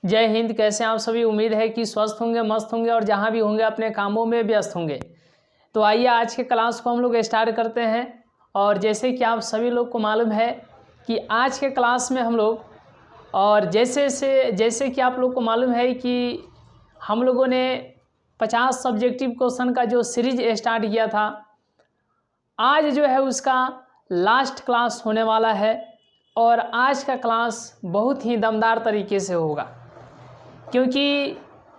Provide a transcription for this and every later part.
जय हिंद। कैसे आप सभी? उम्मीद है कि स्वस्थ होंगे, मस्त होंगे और जहां भी होंगे अपने कामों में व्यस्त होंगे। तो आइए आज के क्लास को हम लोग स्टार्ट करते हैं। और जैसे कि आप सभी लोग को मालूम है कि आज के क्लास में हम लोग और जैसे कि आप लोग को मालूम है कि हम लोगों ने 50 सब्जेक्टिव क्वेश्चन का जो सीरीज स्टार्ट किया था, आज जो है उसका लास्ट क्लास होने वाला है। और आज का क्लास बहुत ही दमदार तरीके से होगा, क्योंकि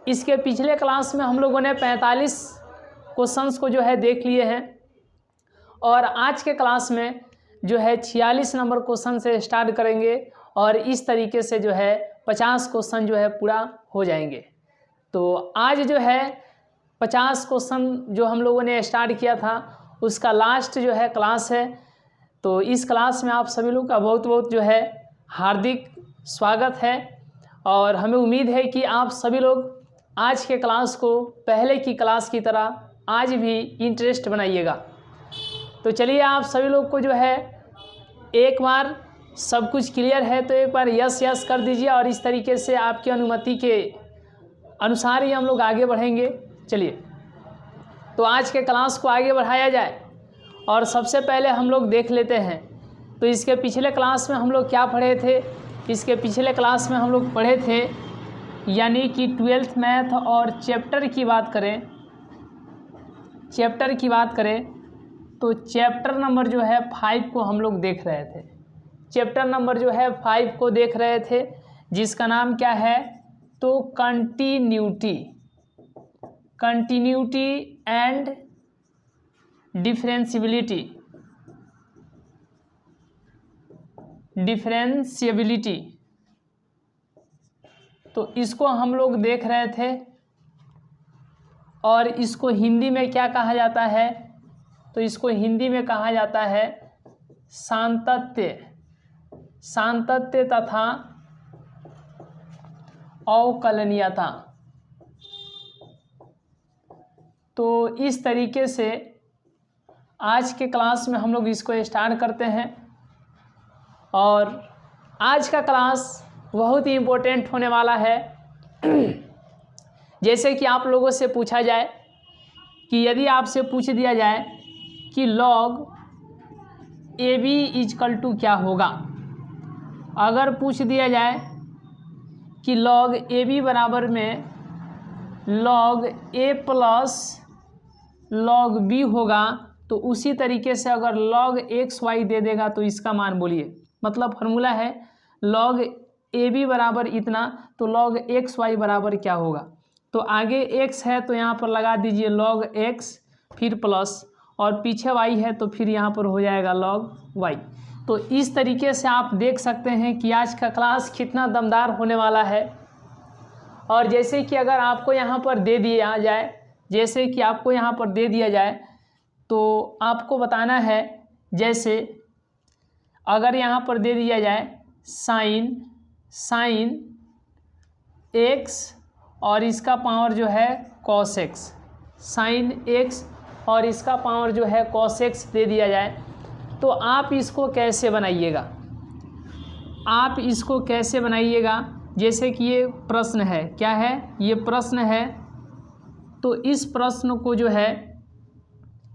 इसके पिछले क्लास में हम लोगों ने 45 क्वेश्चंस को जो है देख लिए हैं और आज के क्लास में जो है 46 नंबर क्वेश्चन से स्टार्ट करेंगे और इस तरीके से जो है 50 क्वेश्चन जो है पूरा हो जाएंगे। तो आज जो है 50 क्वेश्चन जो हम लोगों ने स्टार्ट किया था उसका लास्ट जो है क्लास है। तो इस क्लास में आप सभी लोग का बहुत बहुत जो है हार्दिक स्वागत है और हमें उम्मीद है कि आप सभी लोग आज के क्लास को पहले की क्लास की तरह आज भी इंटरेस्ट बनाइएगा। तो चलिए, आप सभी लोग को जो है एक बार सब कुछ क्लियर है तो एक बार यस यस कर दीजिए और इस तरीके से आपकी अनुमति के अनुसार ही हम लोग आगे बढ़ेंगे। चलिए, तो आज के क्लास को आगे बढ़ाया जाए और सबसे पहले हम लोग देख लेते हैं। तो इसके पिछले क्लास में हम लोग क्या पढ़े थे? इसके पिछले क्लास में हम लोग पढ़े थे, यानी कि 12th मैथ और चैप्टर की बात करें तो चैप्टर नंबर जो है 5 को हम लोग देख रहे थे। चैप्टर नंबर जो है 5 को देख रहे थे, जिसका नाम क्या है? तो कंटिन्यूटी एंड डिफरेंशिएबिलिटी। तो इसको हम लोग देख रहे थे और इसको हिंदी में क्या कहा जाता है? तो इसको हिंदी में कहा जाता है सांतत्य तथा अवकलनीयता। तो इस तरीके से आज के क्लास में हम लोग इसको स्टार्ट करते हैं और आज का क्लास बहुत ही इम्पोर्टेंट होने वाला है। जैसे कि आप लोगों से पूछा जाए कि यदि आपसे पूछ दिया जाए कि log AB इजकल टू क्या होगा, अगर पूछ दिया जाए कि log AB बराबर में log A plus log B होगा, तो उसी तरीके से अगर log XY दे देगा तो इसका मान बोलिए। मतलब फार्मूला है log AB बराबर इतना, तो log XY बराबर क्या होगा? तो आगे x है तो यहाँ पर लगा दीजिए log x, फिर प्लस, और पीछे y है तो फिर यहाँ पर हो जाएगा log y। तो इस तरीके से आप देख सकते हैं कि आज का क्लास कितना दमदार होने वाला है। और जैसे कि अगर आपको यहाँ पर दे दिया जाए, तो आपको बताना है, जैसे अगर यहाँ पर दे दिया जाए साइन x और इसका पावर जो है cos x, साइन x और इसका पावर जो है cos x दे दिया जाए, तो आप इसको कैसे बनाइएगा? जैसे कि ये प्रश्न है, क्या है? ये प्रश्न है। तो इस प्रश्न को जो है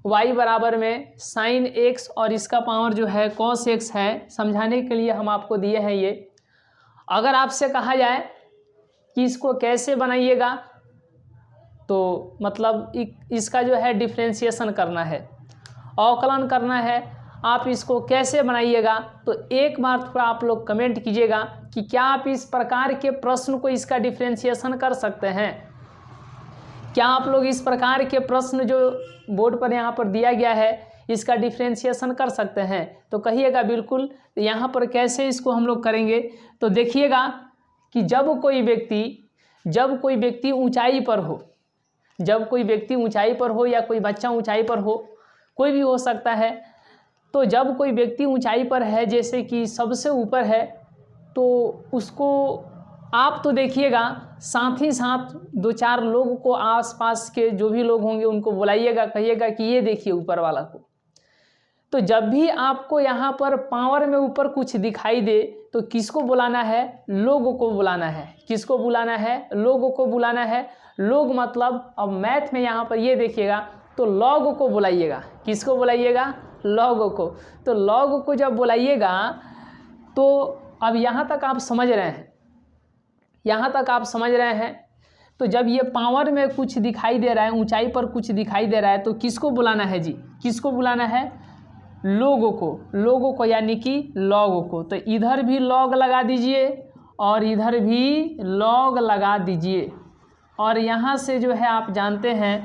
y बराबर में साइन x और इसका पावर जो है cos x है, समझाने के लिए हम आपको दिए हैं ये। अगर आपसे कहा जाए कि इसको कैसे बनाइएगा, तो मतलब इसका जो है डिफरेंशिएशन करना है, अवकलन करना है, आप इसको कैसे बनाइएगा? तो एक बार थोड़ा आप लोग कमेंट कीजिएगा कि क्या आप इस प्रकार के प्रश्न को इसका डिफरेंशिएशन कर सकते हैं? क्या आप लोग इस प्रकार के प्रश्न जो बोर्ड पर यहाँ पर दिया गया है इसका डिफरेंशिएशन कर सकते हैं? तो कहिएगा बिल्कुल। यहाँ पर कैसे इसको हम लोग करेंगे, तो देखिएगा कि जब कोई व्यक्ति ऊंचाई पर हो या कोई बच्चा ऊंचाई पर हो, कोई भी हो सकता है। तो जब कोई व्यक्ति ऊंचाई पर है, जैसे कि सबसे ऊपर है, तो उसको आप तो देखिएगा, साथ ही साथ 2-4 लोगों को, आसपास के जो भी लोग होंगे उनको बुलाइएगा, कहिएगा कि ये देखिए ऊपर वाला को। तो जब भी आपको यहाँ पर पावर में ऊपर कुछ दिखाई दे तो किसको बुलाना है? लोगों को बुलाना है। किसको बुलाना है? लोगों को बुलाना है। लोग मतलब अब मैथ में यहाँ पर ये देखिएगा तो लॉग को बुलाइएगा। किसको बुलाइएगा? लॉग को। तो लॉग को जब बुलाइएगा तो अब यहाँ तक आप समझ रहे हैं, यहाँ तक आप समझ रहे हैं। तो जब ये पावर में कुछ दिखाई दे रहा है, ऊंचाई पर कुछ दिखाई दे रहा है, तो किसको बुलाना है जी? किसको बुलाना है? लोगों को। लोगों को यानी कि लॉग को। तो इधर भी लॉग लगा दीजिए और इधर भी लॉग लगा दीजिए। और यहाँ से जो है आप जानते हैं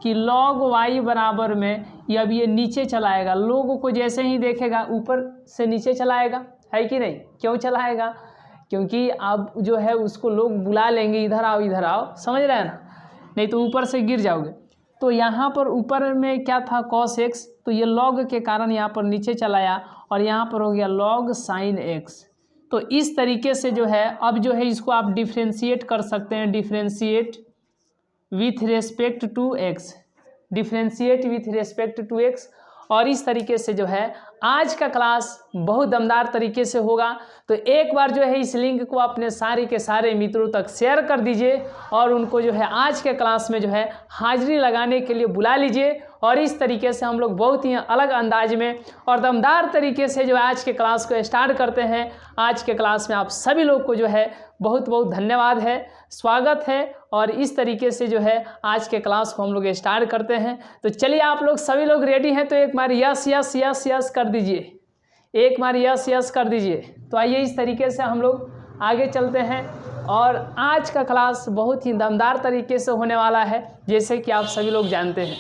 कि log y बराबर में अब ये नीचे चलाएगा। लोगों को जैसे ही देखेगा ऊपर से नीचे चलाएगा, है कि नहीं? क्यों चलाएगा? क्योंकि आप जो है उसको लोग बुला लेंगे, इधर आओ इधर आओ, समझ रहे हैं ना? नहीं तो ऊपर से गिर जाओगे। तो यहाँ पर ऊपर में क्या था? cos x, तो ये log के कारण यहाँ पर नीचे चलाया और यहाँ पर हो गया log sin x। तो इस तरीके से जो है अब जो है इसको आप डिफ्रेंशिएट कर सकते हैं। Differentiate with respect to x, differentiate with respect to x। और इस तरीके से जो है आज का क्लास बहुत दमदार तरीके से होगा। तो एक बार जो है इस लिंक को अपने सारे के सारे मित्रों तक शेयर कर दीजिए और उनको जो है आज के क्लास में जो है हाजिरी लगाने के लिए बुला लीजिए। और इस तरीके से हम लोग बहुत ही अलग अंदाज में और दमदार तरीके से जो है आज के क्लास को स्टार्ट करते हैं। आज के क्लास में आप सभी लोग को जो है बहुत बहुत धन्यवाद है, स्वागत है। और इस तरीके से जो है आज के क्लास को हम लोग स्टार्ट करते हैं। तो चलिए आप लोग सभी लोग रेडी हैं तो एक बार यस यस यस यस कर दीजिए, एक बार यस यस कर दीजिए। तो आइए इस तरीके से हम लोग आगे चलते हैं और आज का क्लास बहुत ही दमदार तरीके से होने वाला है, जैसे कि आप सभी लोग जानते हैं।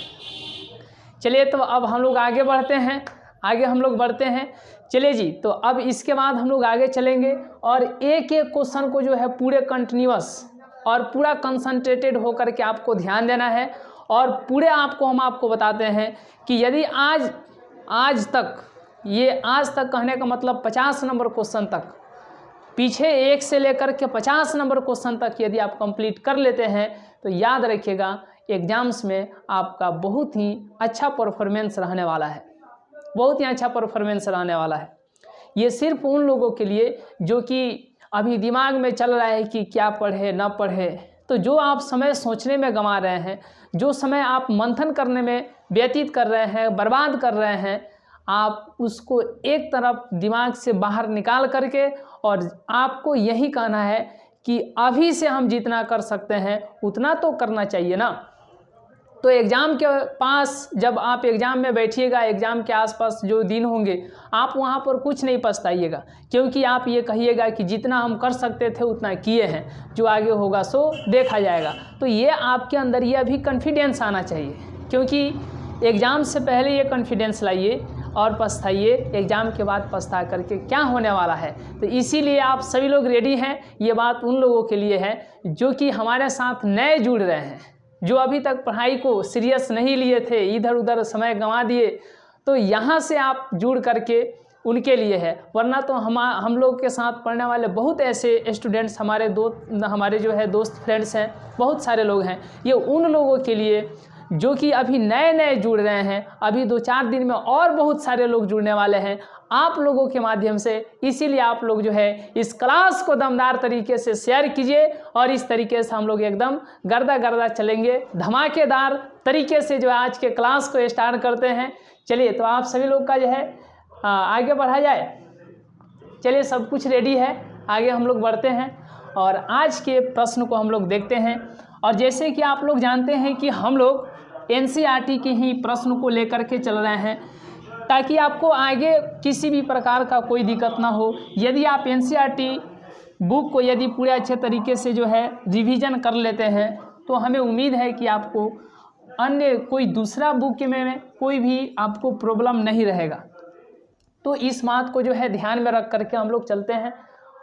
चलिए तो अब हम लोग आगे बढ़ते हैं, आगे हम लोग बढ़ते हैं। चलिए जी, तो अब इसके बाद हम लोग आगे चलेंगे और एक एक क्वेश्चन को जो है पूरे कंटिन्यूअस और पूरा कंसंट्रेटेड होकर के आपको ध्यान देना है। और पूरे हम आपको बताते हैं कि यदि आज तक, ये आज तक कहने का मतलब 50 नंबर क्वेश्चन तक, पीछे 1 से लेकर के 50 नंबर क्वेश्चन तक यदि आप कंप्लीट कर लेते हैं तो याद रखिएगा एग्जाम्स में आपका बहुत ही अच्छा परफॉर्मेंस रहने वाला है, बहुत ही अच्छा परफॉर्मेंस रहने वाला है। ये सिर्फ उन लोगों के लिए जो कि अभी दिमाग में चल रहा है कि क्या पढ़े ना पढ़े। तो जो आप समय सोचने में गंवा रहे हैं, जो समय आप मंथन करने में व्यतीत कर रहे हैं, बर्बाद कर रहे हैं, आप उसको एक तरफ दिमाग से बाहर निकाल करके और आपको यही कहना है कि अभी से हम जितना कर सकते हैं उतना तो करना चाहिए ना। तो एग्ज़ाम के पास जब आप एग्ज़ाम में बैठिएगा, एग्ज़ाम के आसपास जो दिन होंगे, आप वहाँ पर कुछ नहीं पछताइएगा, क्योंकि आप ये कहिएगा कि जितना हम कर सकते थे उतना किए हैं, जो आगे होगा सो देखा जाएगा। तो ये आपके अंदर ये अभी कॉन्फिडेंस आना चाहिए, क्योंकि एग्ज़ाम से पहले ये कॉन्फिडेंस लाइए और पछताइए एग्ज़ाम के बाद पछता करके क्या होने वाला है। तो इसीलिए आप सभी लोग रेडी हैं। ये बात उन लोगों के लिए है जो कि हमारे साथ नए जुड़ रहे हैं, जो अभी तक पढ़ाई को सीरियस नहीं लिए थे, इधर उधर समय गंवा दिए, तो यहाँ से आप जुड़ करके उनके लिए है। वरना तो हम लोग के साथ पढ़ने वाले बहुत ऐसे स्टूडेंट्स हमारे जो है दोस्त फ्रेंड्स हैं, बहुत सारे लोग हैं। ये उन लोगों के लिए जो कि अभी नए नए जुड़ रहे हैं, अभी 2-4 दिन में और बहुत सारे लोग जुड़ने वाले हैं आप लोगों के माध्यम से। इसीलिए आप लोग जो है इस क्लास को दमदार तरीके से शेयर कीजिए और इस तरीके से हम लोग एकदम गर्दा चलेंगे, धमाकेदार तरीके से जो है आज के क्लास को स्टार्ट करते हैं। चलिए तो आप सभी लोग का जो है आगे बढ़ा जाए। चलिए सब कुछ रेडी है, आगे हम लोग बढ़ते हैं और आज के प्रश्न को हम लोग देखते हैं। और जैसे कि आप लोग जानते हैं कि हम लोग NCERT के ही प्रश्न को लेकर के चल रहे हैं, ताकि आपको आगे किसी भी प्रकार का कोई दिक्कत ना हो। यदि आप NCERT बुक को यदि पूरे अच्छे तरीके से जो है रिवीजन कर लेते हैं तो हमें उम्मीद है कि आपको अन्य कोई दूसरा बुक में कोई भी आपको प्रॉब्लम नहीं रहेगा। तो इस बात को जो है ध्यान में रख करके हम लोग चलते हैं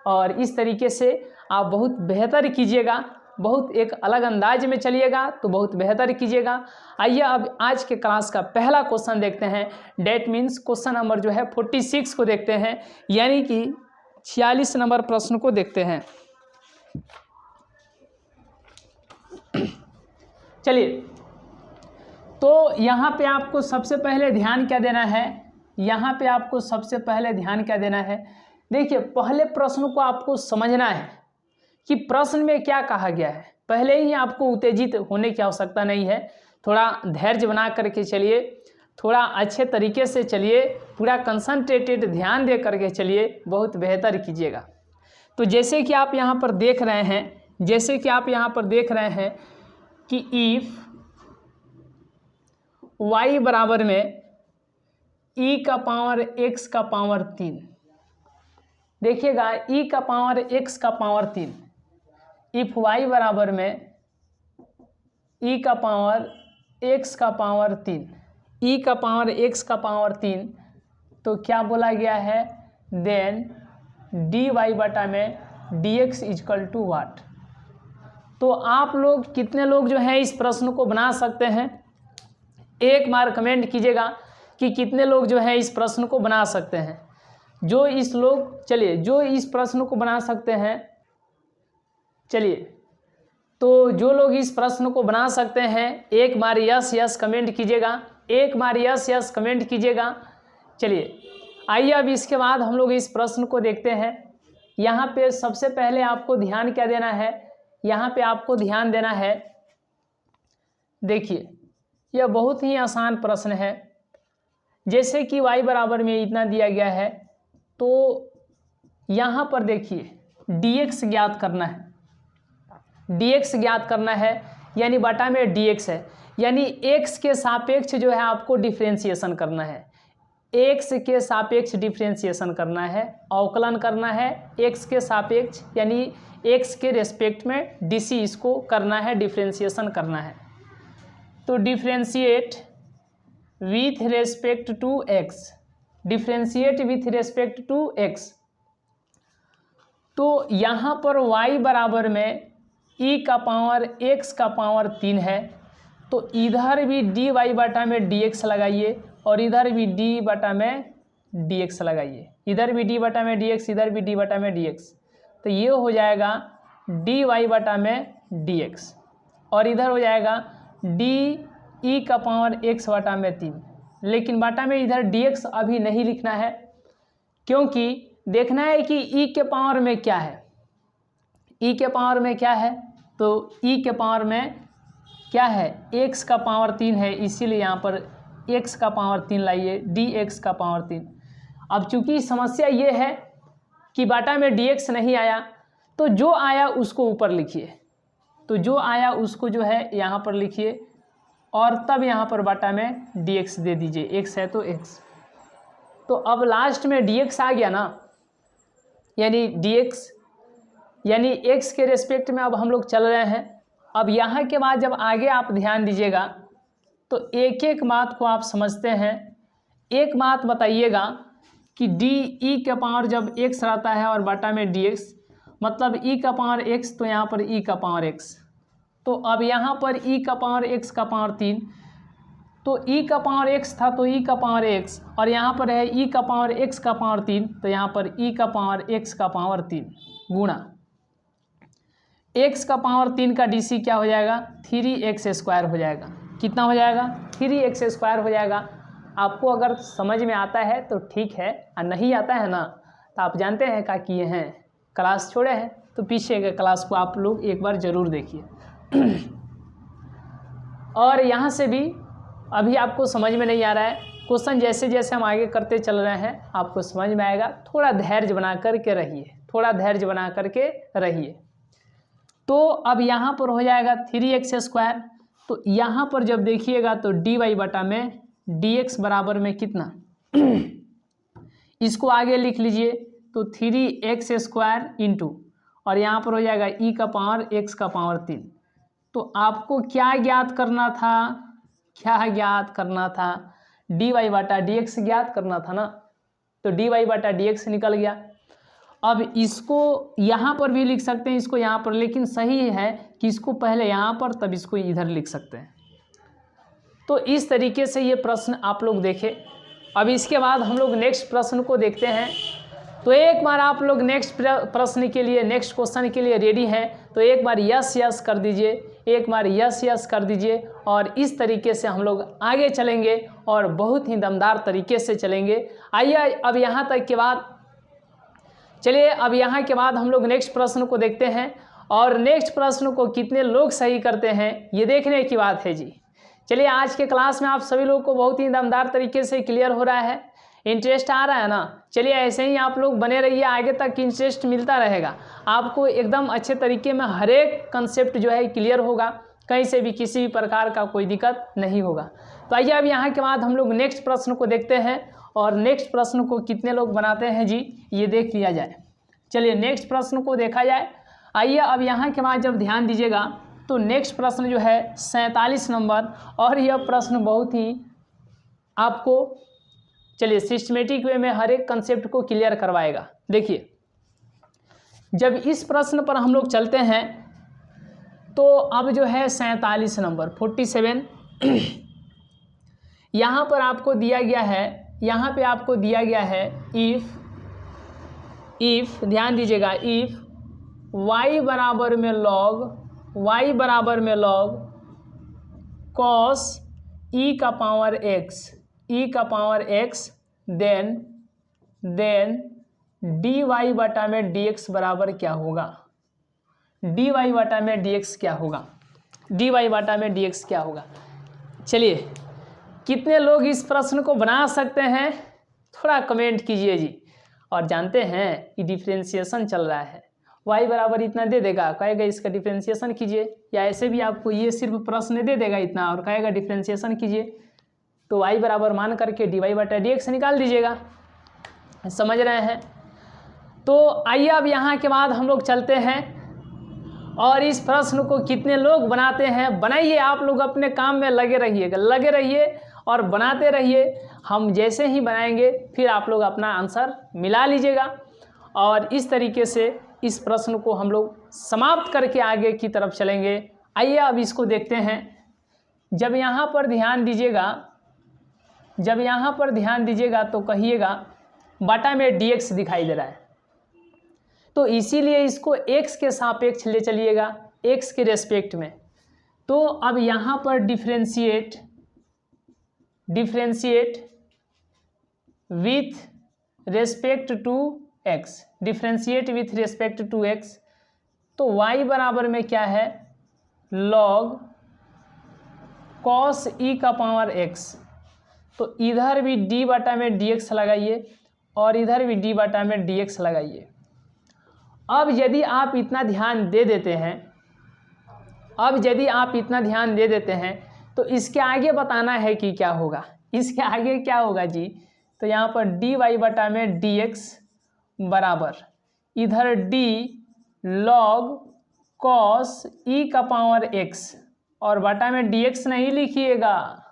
और इस तरीके से आप बहुत बेहतर कीजिएगा, बहुत एक अलग अंदाज में चलिएगा तो बहुत बेहतर कीजिएगा। आइए अब आज के क्लास का पहला क्वेश्चन देखते हैं। डेट मीन्स क्वेश्चन नंबर जो है 46 को देखते हैं, यानी कि 46 नंबर प्रश्न को देखते हैं। चलिए तो यहाँ पे आपको सबसे पहले ध्यान क्या देना है यहाँ पे आपको सबसे पहले ध्यान क्या देना है, देखिए पहले प्रश्न को आपको समझना है कि प्रश्न में क्या कहा गया है। पहले ही आपको उत्तेजित होने की आवश्यकता नहीं है, थोड़ा धैर्य बना करके चलिए, थोड़ा अच्छे तरीके से चलिए, पूरा कंसंट्रेटेड ध्यान दे करके चलिए, बहुत बेहतर कीजिएगा। तो जैसे कि आप यहाँ पर देख रहे हैं, कि इफ y बराबर में e का पावर x का पावर 3, देखिएगा e का पावर x का पावर 3, इफ y बराबर में e का पावर x का पावर 3, e का पावर x का पावर 3, तो क्या बोला गया है, देन dy बटा में dx इजकल टू वाट। तो आप लोग कितने लोग जो हैं इस प्रश्न को बना सकते हैं, एक बार कमेंट कीजिएगा कि कितने लोग जो हैं इस प्रश्न को बना सकते हैं। जो इस प्रश्न को बना सकते हैं, चलिए तो जो लोग इस प्रश्न को बना सकते हैं एक बार यस कमेंट कीजिएगा, चलिए आइए अब इसके बाद हम लोग इस प्रश्न को देखते हैं। यहाँ पे सबसे पहले आपको ध्यान क्या देना है, यहाँ पे आपको ध्यान देना है, देखिए यह बहुत ही आसान प्रश्न है। जैसे कि y बराबर में इतना दिया गया है, तो यहाँ पर देखिए dx ज्ञात करना है, यानी बटा में dx है, यानी x के सापेक्ष जो है आपको डिफ्रेंशिएशन करना है, अवकलन करना है x के सापेक्ष, यानी x के रेस्पेक्ट में dc इसको करना है, डिफ्रेंशिएशन करना है। तो differentiate with respect to x, तो यहाँ पर y बराबर में e का पावर x का पावर 3 है, तो इधर भी dy बटा में dx लगाइए और इधर भी d बटा में dx लगाइए, इधर भी d बटा में dx, इधर भी d बटा में dx, तो ये हो जाएगा dy बटा में dx, और इधर हो जाएगा d e का पावर x बटा में 3। लेकिन बटा में इधर dx अभी नहीं लिखना है, क्योंकि देखना है कि e के पावर में क्या है, तो e के पावर में क्या है, x का पावर 3 है, इसीलिए यहाँ पर x का पावर 3 लाइए, dx का पावर 3। अब चूंकि समस्या ये है कि बटा में dx नहीं आया, तो जो आया उसको ऊपर लिखिए, तो जो आया उसको जो है यहाँ पर लिखिए, और तब यहाँ पर बटा में dx दे दीजिए, x है तो x। तो अब लास्ट में dx आ गया ना, यानी x के रेस्पेक्ट में अब हम लोग चल रहे हैं। अब यहाँ के बाद जब आगे आप ध्यान दीजिएगा तो एक एक बात को आप समझते हैं। एक बात बताइएगा कि डी ई के पावर जब x रहता है और बटा में dx, मतलब e का पावर x, तो यहाँ पर e का पावर x। तो अब यहाँ पर e का पावर x का पावर 3, तो e का पावर x था तो e का पावर x, और यहाँ पर है e का पावर x का पावर 3, तो यहाँ पर e का पावर x का पावर 3 गुणा x का पावर 3 का dc क्या हो जाएगा, 3x² हो जाएगा। कितना हो जाएगा, 3x² हो जाएगा। आपको अगर समझ में आता है तो ठीक है, और नहीं आता है ना तो आप जानते हैं क्या किए हैं, क्लास छोड़े हैं तो पीछे के क्लास को आप लोग एक बार ज़रूर देखिए। और यहाँ से भी अभी आपको समझ में नहीं आ रहा है, क्वेश्चन जैसे जैसे हम आगे करते चल रहे हैं आपको समझ में आएगा। थोड़ा धैर्य बना करके रहिए, तो अब यहाँ पर हो जाएगा 3x²। तो यहाँ पर जब देखिएगा तो dy बटा में dx बराबर में कितना, इसको आगे लिख लीजिए, तो 3x² इंटू, और यहाँ पर हो जाएगा e का पावर x का पावर 3। तो आपको क्या ज्ञात करना था, dy बटा dx ज्ञात करना था ना, तो dy बटा dx निकल गया। अब इसको यहाँ पर भी लिख सकते हैं, इसको यहाँ पर, लेकिन सही है कि इसको पहले यहाँ पर तब इसको इधर लिख सकते हैं। तो इस तरीके से ये प्रश्न आप लोग देखें। अब इसके बाद हम लोग नेक्स्ट प्रश्न को देखते हैं। तो एक बार आप लोग नेक्स्ट प्रश्न के लिए, नेक्स्ट क्वेश्चन के लिए रेडी हैं तो एक बार यस कर दीजिए, एक बार यस यस कर दीजिए। और इस तरीके से हम लोग आगे चलेंगे और बहुत ही दमदार तरीके से चलेंगे। आइए अब यहाँ तक के बाद चलिए अब यहाँ के बाद हम लोग नेक्स्ट प्रश्न को देखते हैं और नेक्स्ट प्रश्न को कितने लोग सही करते हैं ये देखने की बात है जी। चलिए आज के क्लास में आप सभी लोग को बहुत ही दमदार तरीके से क्लियर हो रहा है, इंटरेस्ट आ रहा है ना। चलिए ऐसे ही आप लोग बने रहिए, आगे तक इंटरेस्ट मिलता रहेगा आपको, एकदम अच्छे तरीके में हर एक कंसेप्ट जो है क्लियर होगा, कहीं से भी किसी भी प्रकार का कोई दिक्कत नहीं होगा। तो आइए अब यहाँ के बाद हम लोग नेक्स्ट प्रश्न को देखते हैं और नेक्स्ट प्रश्न को कितने लोग बनाते हैं जी ये देख लिया जाए। चलिए नेक्स्ट प्रश्न को देखा जाए। आइए अब यहाँ के बाद जब ध्यान दीजिएगा तो नेक्स्ट प्रश्न जो है 47 नंबर, और यह प्रश्न बहुत ही आपको चलिए सिस्टमेटिक वे में हर एक कंसेप्ट को क्लियर करवाएगा। देखिए जब इस प्रश्न पर हम लोग चलते हैं तो अब जो है 47 नंबर 47 यहाँ पर आपको दिया गया है, यहाँ पे आपको दिया गया है इफ़ ध्यान दीजिएगा, इफ़ y बराबर में log cos e का पावर x देन dy बटा में dx बराबर क्या होगा, dy बटा में dx क्या होगा, dy बटा में dx क्या होगा। चलिए कितने लोग इस प्रश्न को बना सकते हैं थोड़ा कमेंट कीजिए जी। और जानते हैं कि डिफरेंशिएशन चल रहा है, y बराबर इतना दे देगा, कहेगा इसका डिफरेंशिएशन कीजिए, या ऐसे भी आपको ये सिर्फ प्रश्न दे देगा इतना और कहेगा डिफरेंशिएशन कीजिए, तो y बराबर मान करके dy बटा dx निकाल दीजिएगा। समझ रहे हैं। तो आइए अब यहाँ के बाद हम लोग चलते हैं और इस प्रश्न को कितने लोग बनाते हैं बनाइए। आप लोग अपने काम में लगे रहिए और बनाते रहिए। हम जैसे ही बनाएंगे फिर आप लोग अपना आंसर मिला लीजिएगा और इस तरीके से इस प्रश्न को हम लोग समाप्त करके आगे की तरफ चलेंगे। आइए अब इसको देखते हैं। जब यहाँ पर ध्यान दीजिएगा तो कहिएगा बटा में dx दिखाई दे रहा है, तो इसीलिए इसको x के सापेक्ष ले चलिएगा, x के रेस्पेक्ट में। तो अब यहाँ पर differentiate with respect to x, differentiate with respect to x, तो y बराबर में क्या है log cos e का पावर x, तो इधर भी d बटा में dx लगाइए और इधर भी d बटा में dx लगाइए। अब यदि आप इतना ध्यान दे देते हैं तो इसके आगे बताना है कि क्या होगा, इसके आगे क्या होगा जी। तो यहाँ पर dy बटा में dx बराबर इधर d log cos e का पावर x, और बटा में dx नहीं लिखिएगा,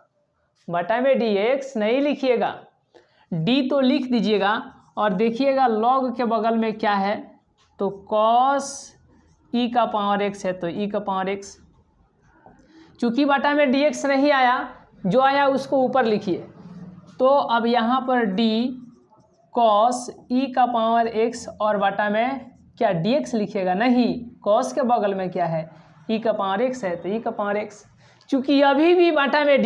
d तो लिख दीजिएगा और देखिएगा log के बगल में क्या है, तो cos e का पावर x है तो e का पावर x। चूँकि बटा में dx नहीं आया, जो आया उसको ऊपर लिखिए। तो अब यहाँ पर d cos e का पावर x और बटा में क्या dx लिखिएगा, नहीं, cos के बगल में क्या है e का पावर x है तो e का पावर x। चूँकि अभी भी बटा में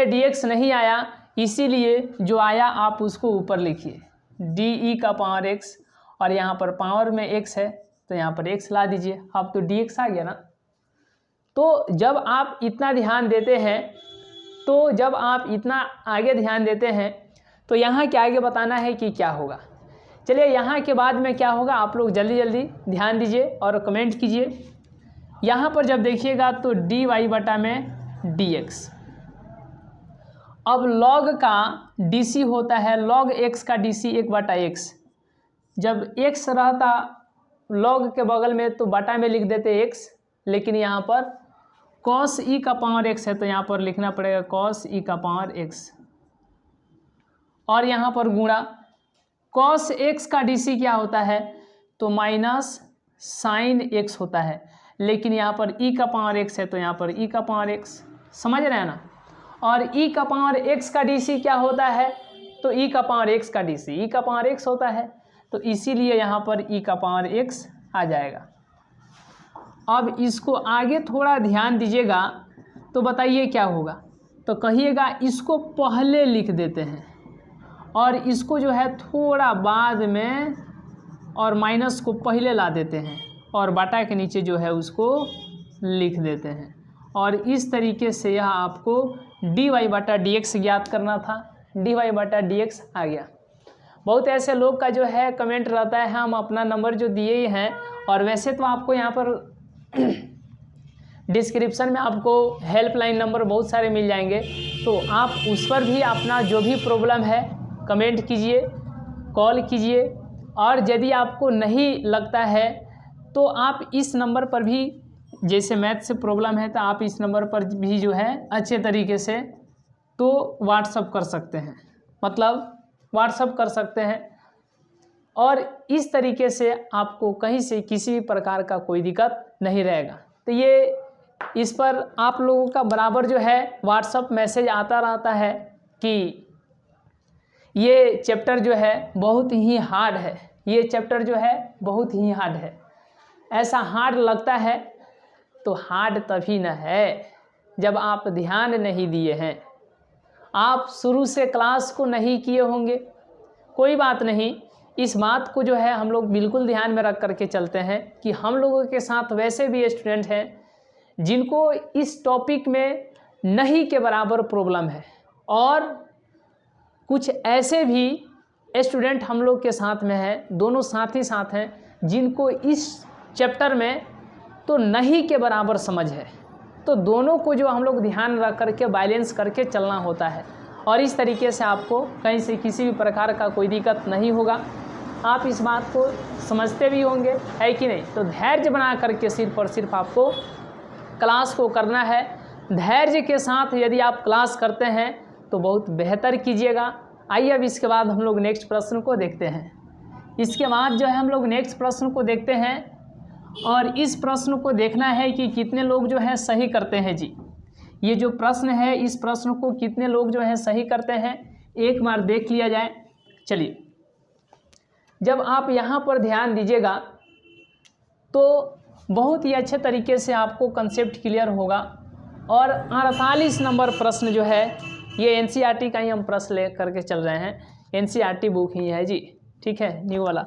dx नहीं आया, इसीलिए जो आया आप उसको ऊपर लिखिए, डी का पावर x, और यहाँ पर पावर में x है तो यहाँ पर x ला दीजिए। अब तो dx आ गया ना। तो जब आप इतना आगे ध्यान देते हैं तो यहाँ के आगे बताना है कि क्या होगा। चलिए यहाँ के बाद में क्या होगा आप लोग जल्दी ध्यान दीजिए और कमेंट कीजिए। यहाँ पर जब देखिएगा तो dy बटा में dx, अब log का dc होता है, log x का dc 1 बटा x। जब x रहता log के बगल में तो बटा में लिख देते x, लेकिन यहाँ पर cos e का पावर x है तो यहाँ पर लिखना पड़ेगा cos e का पावर x, और यहाँ पर गुणा cos x का dc क्या होता है तो माइनस साइन x होता है, लेकिन यहाँ पर e का पावर x है तो यहाँ पर e का पावर x। समझ रहे हैं ना। और e का पावर x का dc क्या होता है तो e का पावर x का dc e का पावर x होता है। तो इसीलिए यहाँ पर e का पावर x आ जाएगा। अब इसको आगे थोड़ा ध्यान दीजिएगा तो बताइए क्या होगा। तो कहिएगा इसको पहले लिख देते हैं और इसको जो है थोड़ा बाद में, और माइनस को पहले ला देते हैं और बाटा के नीचे जो है उसको लिख देते हैं। और इस तरीके से यह आपको dy/dx ज्ञात करना था। dy/dx आ गया। बहुत ऐसे लोग का जो है कमेंट रहता है हम अपना नंबर जो दिए ही हैं, और वैसे तो आपको यहाँ पर डिस्क्रिप्शन में आपको हेल्पलाइन नंबर बहुत सारे मिल जाएंगे, तो आप उस पर भी अपना जो भी प्रॉब्लम है कमेंट कीजिए, कॉल कीजिए। और यदि आपको नहीं लगता है तो आप इस नंबर पर भी, जैसे मैथ से प्रॉब्लम है तो आप इस नंबर पर भी जो है अच्छे तरीके से तो व्हाट्सअप कर सकते हैं, मतलब व्हाट्सअप कर सकते हैं। और इस तरीके से आपको कहीं से किसी भी प्रकार का कोई दिक्कत नहीं रहेगा। तो ये इस पर आप लोगों का बराबर जो है व्हाट्सअप मैसेज आता रहता है कि ये चैप्टर जो है बहुत ही हार्ड है, ये चैप्टर जो है बहुत ही हार्ड है। ऐसा हार्ड लगता है तो हार्ड तभी न है जब आप ध्यान नहीं दिए हैं, आप शुरू से क्लास को नहीं किए होंगे। कोई बात नहीं, इस बात को जो है हम लोग बिल्कुल ध्यान में रख करके चलते हैं कि हम लोगों के साथ वैसे भी स्टूडेंट हैं जिनको इस टॉपिक में नहीं के बराबर प्रॉब्लम है, और कुछ ऐसे भी स्टूडेंट हम लोग के साथ में हैं, दोनों साथ ही साथ हैं, जिनको इस चैप्टर में तो नहीं के बराबर समझ है। तो दोनों को जो हम लोग ध्यान रख करके बैलेंस करके चलना होता है, और इस तरीके से आपको कहीं से किसी भी प्रकार का कोई दिक्कत नहीं होगा। आप इस बात को समझते भी होंगे, है कि नहीं। तो धैर्य बना करके सिर्फ और सिर्फ आपको क्लास को करना है। धैर्य के साथ यदि आप क्लास करते हैं तो बहुत बेहतर कीजिएगा। आइए अब इसके बाद हम लोग नेक्स्ट प्रश्न को देखते हैं। इसके बाद जो है हम लोग नेक्स्ट प्रश्न को देखते हैं, और इस प्रश्न को देखना है कि कितने लोग जो है सही करते हैं जी। ये जो प्रश्न है इस प्रश्न को कितने लोग जो है सही करते हैं एक बार देख लिया जाए। चलिए, जब आप यहाँ पर ध्यान दीजिएगा तो बहुत ही अच्छे तरीके से आपको कंसेप्ट क्लियर होगा। और 48 नंबर प्रश्न जो है ये एनसीईआरटी का ही हम प्रश्न ले करके चल रहे हैं, एनसीईआरटी बुक ही है जी, ठीक है, न्यू वाला।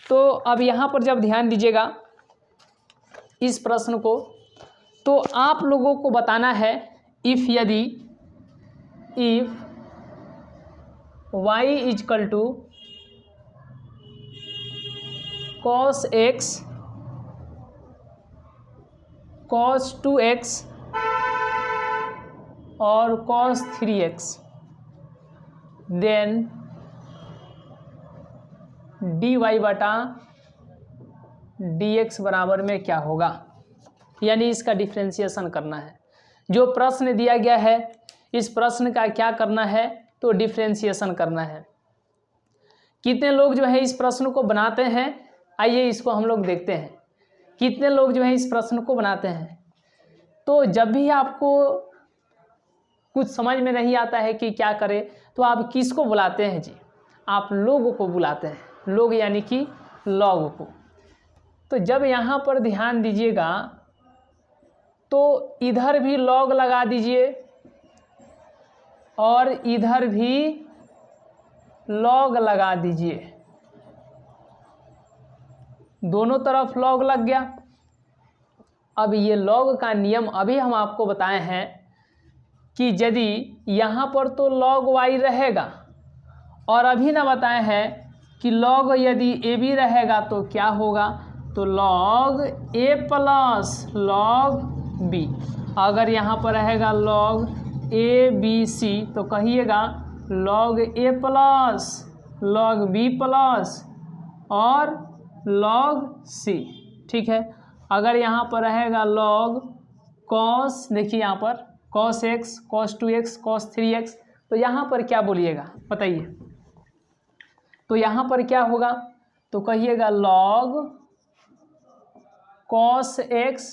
तो अब यहाँ पर जब ध्यान दीजिएगा इस प्रश्न को, तो आप लोगों को बताना है इफ़ यदि y equal to cos x cos 2x और cos 3x, देन dy/dx बराबर में क्या होगा, यानी इसका डिफ्रेंशिएशन करना है। जो प्रश्न दिया गया है इस प्रश्न का क्या करना है, तो डिफ्रेंशिएशन करना है। कितने लोग जो है इस प्रश्न को बनाते हैं, आइए इसको हम लोग देखते हैं। कितने लोग जो है इस प्रश्न को बनाते हैं। तो जब भी आपको कुछ समझ में नहीं आता है कि क्या करें, तो आप किसको बुलाते हैं जी, आप लोगों को बुलाते हैं, लोग यानी कि लॉग को। तो जब यहाँ पर ध्यान दीजिएगा तो इधर भी लॉग लगा दीजिए और इधर भी लॉग लगा दीजिए, दोनों तरफ लॉग लग गया। अब ये लॉग का नियम अभी हम आपको बताए हैं कि यदि यहाँ पर तो log y रहेगा, और अभी ना बताए हैं कि log यदि a b रहेगा तो क्या होगा, तो log a plus log b। अगर यहाँ पर रहेगा log a b c तो कहिएगा log a plus log b plus और log c, ठीक है। अगर यहाँ पर रहेगा log cos, देखिए यहाँ पर cos x cos 2x cos 3x, तो यहाँ पर क्या बोलिएगा बताइए, तो यहाँ पर क्या होगा, तो कहिएगा log cos x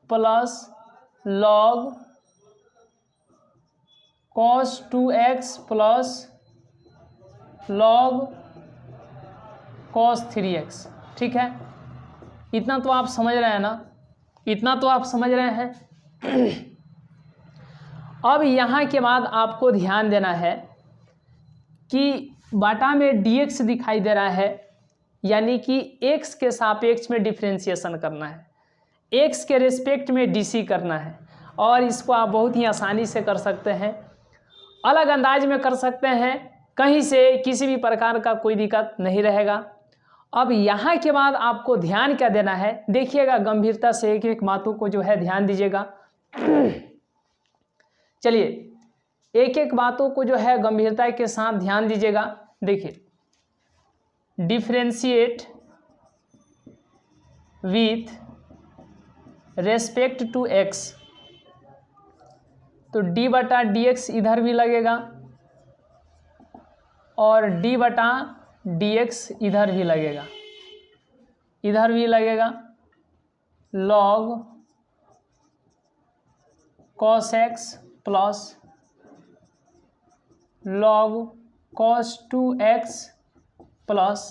plus log cos 2x plus log cos 3x। ठीक है, इतना तो आप समझ रहे हैं ना, इतना तो आप समझ रहे हैं। अब यहाँ के बाद आपको ध्यान देना है कि बाटा में dx दिखाई दे रहा है, यानी कि x के सापेक्ष में डिफ्रेंशिएशन करना है, x के रिस्पेक्ट में dc करना है। और इसको आप बहुत ही आसानी से कर सकते हैं, अलग अंदाज में कर सकते हैं, कहीं से किसी भी प्रकार का कोई दिक्कत नहीं रहेगा। अब यहाँ के बाद आपको ध्यान क्या देना है, देखिएगा गंभीरता से एक एक बातों को जो है ध्यान दीजिएगा। चलिए एक एक बातों को जो है गंभीरता के साथ ध्यान दीजिएगा। देखिए, differentiate with respect to x, तो d बटा डी एक्स इधर भी लगेगा और d बटा डी एक्स इधर भी लगेगा, इधर भी लगेगा। log cos x plus log cos 2x plus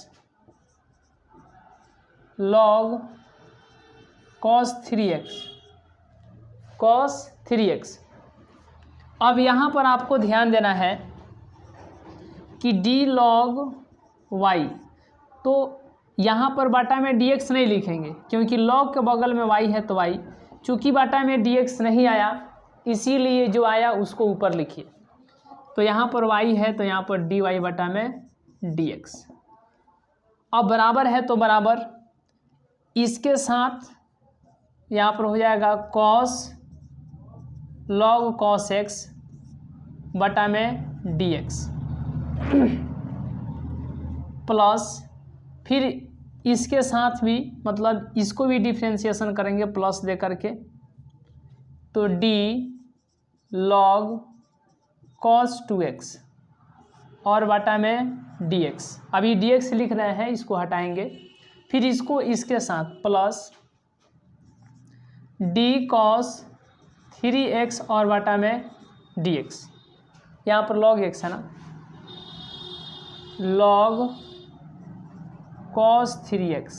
log cos 3x, cos 3x। अब यहाँ पर आपको ध्यान देना है कि d log y, तो यहाँ पर बाटा में dx नहीं लिखेंगे क्योंकि log के बगल में y है तो y, चूँकि बाटा में dx नहीं आया इसीलिए जो आया उसको ऊपर लिखिए। तो यहाँ पर y है तो यहाँ पर dy बटा में dx। अब बराबर है तो बराबर इसके साथ यहाँ पर हो जाएगा cos log cos x बटा में dx प्लस फिर इसके साथ भी मतलब इसको भी डिफ्रेंशिएशन करेंगे प्लस दे करके, तो d log cos 2x और बटा में dx। अभी dx लिख रहे हैं, इसको हटाएंगे, फिर इसको इसके साथ प्लस d cos 3x और बटा में dx। यहाँ पर log x है ना, log cos 3x।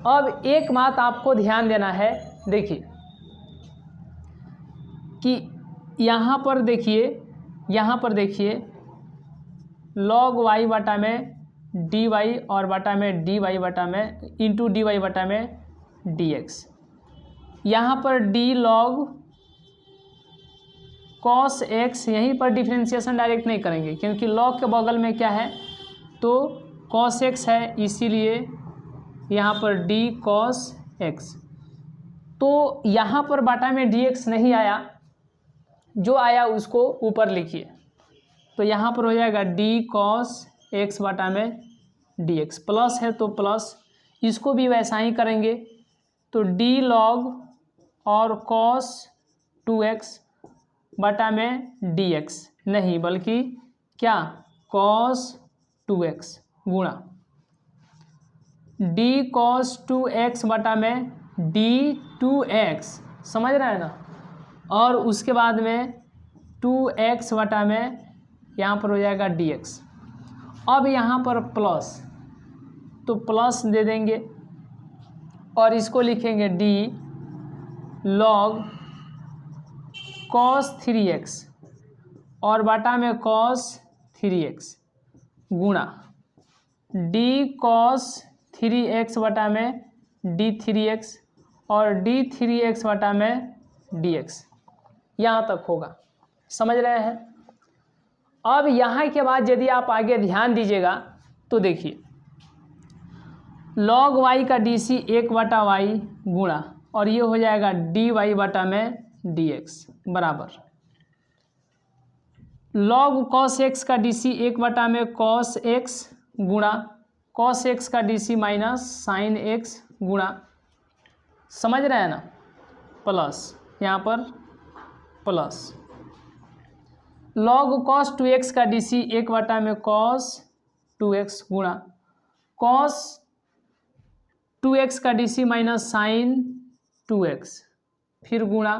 अब एक बात आपको ध्यान देना है, देखिए कि यहाँ पर देखिए log y बटा में dy और बटा में dy बटा में इंटू dy बटा में dx। यहाँ पर d log cos x, यहीं पर डिफ्रेंशिएशन डायरेक्ट नहीं करेंगे क्योंकि log के बगल में क्या है तो cos x है, इसीलिए यहाँ पर d cos x। तो यहाँ पर बाटा में dx नहीं आया, जो आया उसको ऊपर लिखिए। तो यहाँ पर हो जाएगा d cos x बटा में dx, प्लस है तो प्लस, इसको भी वैसा ही करेंगे तो d log और cos 2x बटा में dx नहीं बल्कि क्या cos 2x गुणा d cos 2x बटा में d2x, समझ रहे हैं ना, और उसके बाद में 2x बटा में यहाँ पर हो जाएगा dx। अब यहाँ पर प्लस, तो प्लस दे देंगे और इसको लिखेंगे d log cos 3x और बटा में cos 3x गुणा d cos 3x बटा में d3x और d3x बटा में dx। यहाँ तक होगा, समझ रहे हैं। अब यहाँ के बाद यदि आप आगे ध्यान दीजिएगा तो देखिए log y का dc 1 बटा y गुणा और ये हो जाएगा dy बटा में dx बराबर log cos x का dc 1 बटा में cos x गुणा cos x का dc माइनस sin x गुणा, समझ रहे हैं ना, प्लस यहाँ पर प्लस log cos 2x का dc 1 बटा में cos 2x गुणा cos 2x का dc माइनस sin 2x फिर गुणा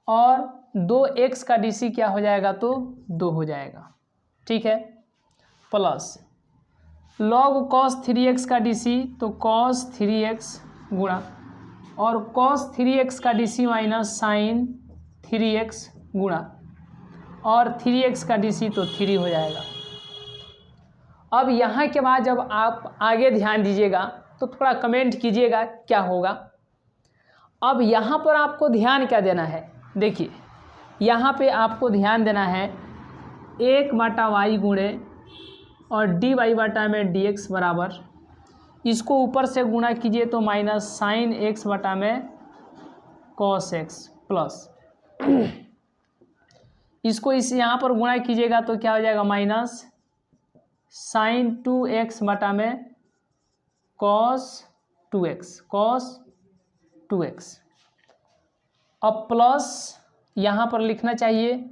और 2x का dc क्या हो जाएगा तो 2 हो जाएगा, ठीक है, प्लस लॉग कॉस 3x का DC, तो कॉस 3x गुणा और कॉस 3x का DC माइनस साइन 3x गुणा और 3x का DC तो 3 हो जाएगा। अब यहाँ के बाद जब आप आगे ध्यान दीजिएगा तो थोड़ा कमेंट कीजिएगा क्या होगा। अब यहाँ पर आपको ध्यान क्या देना है, देखिए यहाँ पे आपको ध्यान देना है 1/y गुणे और dy बटा में dx बराबर, इसको ऊपर से गुणा कीजिए तो माइनस साइन x बटा में कॉस x प्लस इसको इस यहाँ पर गुणा कीजिएगा तो क्या हो जाएगा माइनस साइन 2x बटा में कॉस 2x। अब प्लस यहाँ पर लिखना चाहिए,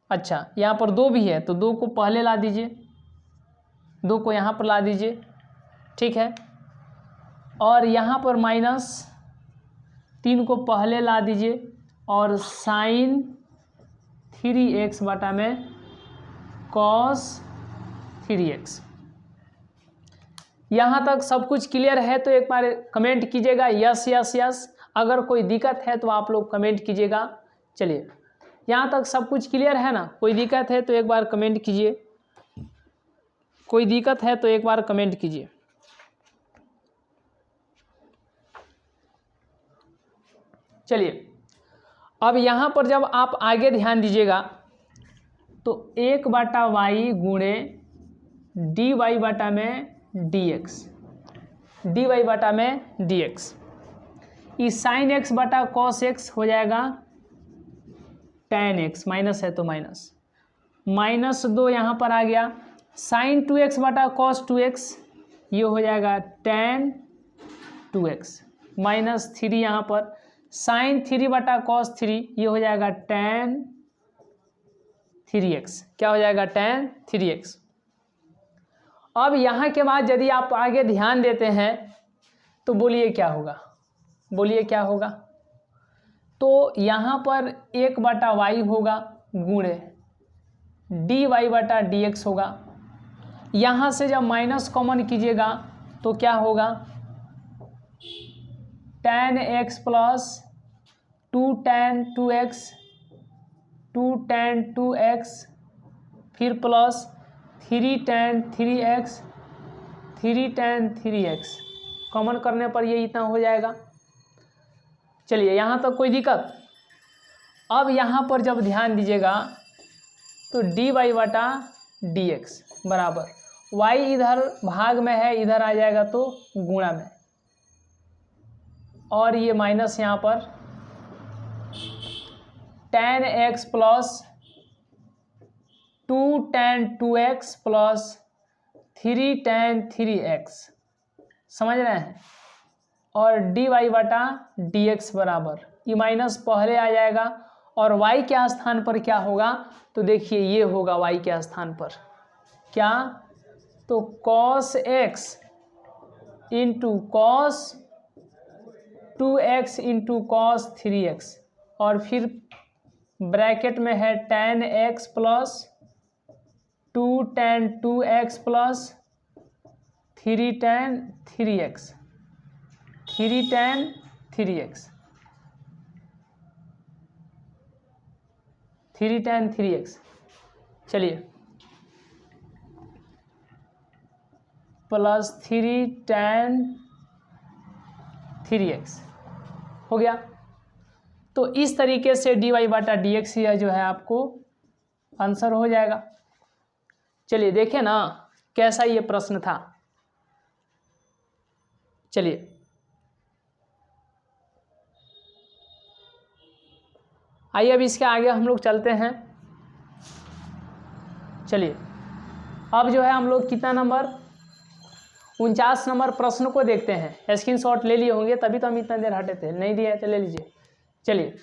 अच्छा यहाँ पर 2 भी है तो 2 को पहले ला दीजिए, 2 को यहाँ पर ला दीजिए, ठीक है। और यहाँ पर माइनस 3 को पहले ला दीजिए और साइन 3x बटा में कॉस 3x। यहाँ तक सब कुछ क्लियर है तो एक बार कमेंट कीजिएगा यस यस यस। अगर कोई दिक्कत है तो आप लोग कमेंट कीजिएगा। चलिए यहाँ तक सब कुछ क्लियर है ना, कोई दिक्कत है तो एक बार कमेंट कीजिए, कोई दिक्कत है तो एक बार कमेंट कीजिए। चलिए अब यहाँ पर जब आप आगे ध्यान दीजिएगा तो 1/y गुणे dy बटा में dx, इस साइन x बटा कॉस x हो जाएगा tan x, माइनस है तो माइनस 2 यहाँ पर आ गया, साइन 2x बटा कॉस 2x ये हो जाएगा tan 2x, माइनस 3 यहाँ पर साइन 3 बटा कॉस 3 ये हो जाएगा tan 3x, क्या हो जाएगा tan 3x। अब यहाँ के बाद यदि आप आगे ध्यान देते हैं तो बोलिए क्या होगा, तो यहाँ पर 1/y होगा गुणे dy बटा dx होगा। यहाँ से जब माइनस कॉमन कीजिएगा तो क्या होगा tan x plus 2 tan 2x फिर प्लस 3 tan 3x कॉमन करने पर ये इतना हो जाएगा। चलिए यहाँ तक कोई दिक्कत। अब यहाँ पर जब ध्यान दीजिएगा तो dy बटा dx बराबर y इधर भाग में है, इधर आ जाएगा तो गुणा में, और ये माइनस यहाँ पर tan x plus 2 tan 2x plus 3 tan 3x, समझ रहे हैं, और dy बटा dx बराबर ये माइनस पहले आ जाएगा और y के स्थान पर क्या होगा तो देखिए ये होगा y के स्थान पर क्या, तो cos x into cos 2x into cos 3x और फिर ब्रैकेट में है tan x plus 2 tan 2x plus 3 tan 3x, 3 tan 3x, 3 tan 3x। चलिए प्लस 3 tan 3x हो गया। तो इस तरीके से dy बटा dx यह जो है आपको आंसर हो जाएगा। चलिए देखें ना कैसा ये प्रश्न था। चलिए आइए अब इसके आगे हम लोग चलते हैं। चलिए अब जो है हम लोग कितना नंबर 49 नंबर प्रश्न को देखते हैं। स्क्रीनशॉट ले लिए होंगे तभी तो हम इतना देर हटे थे, नहीं दिया तो ले लीजिए। चलिए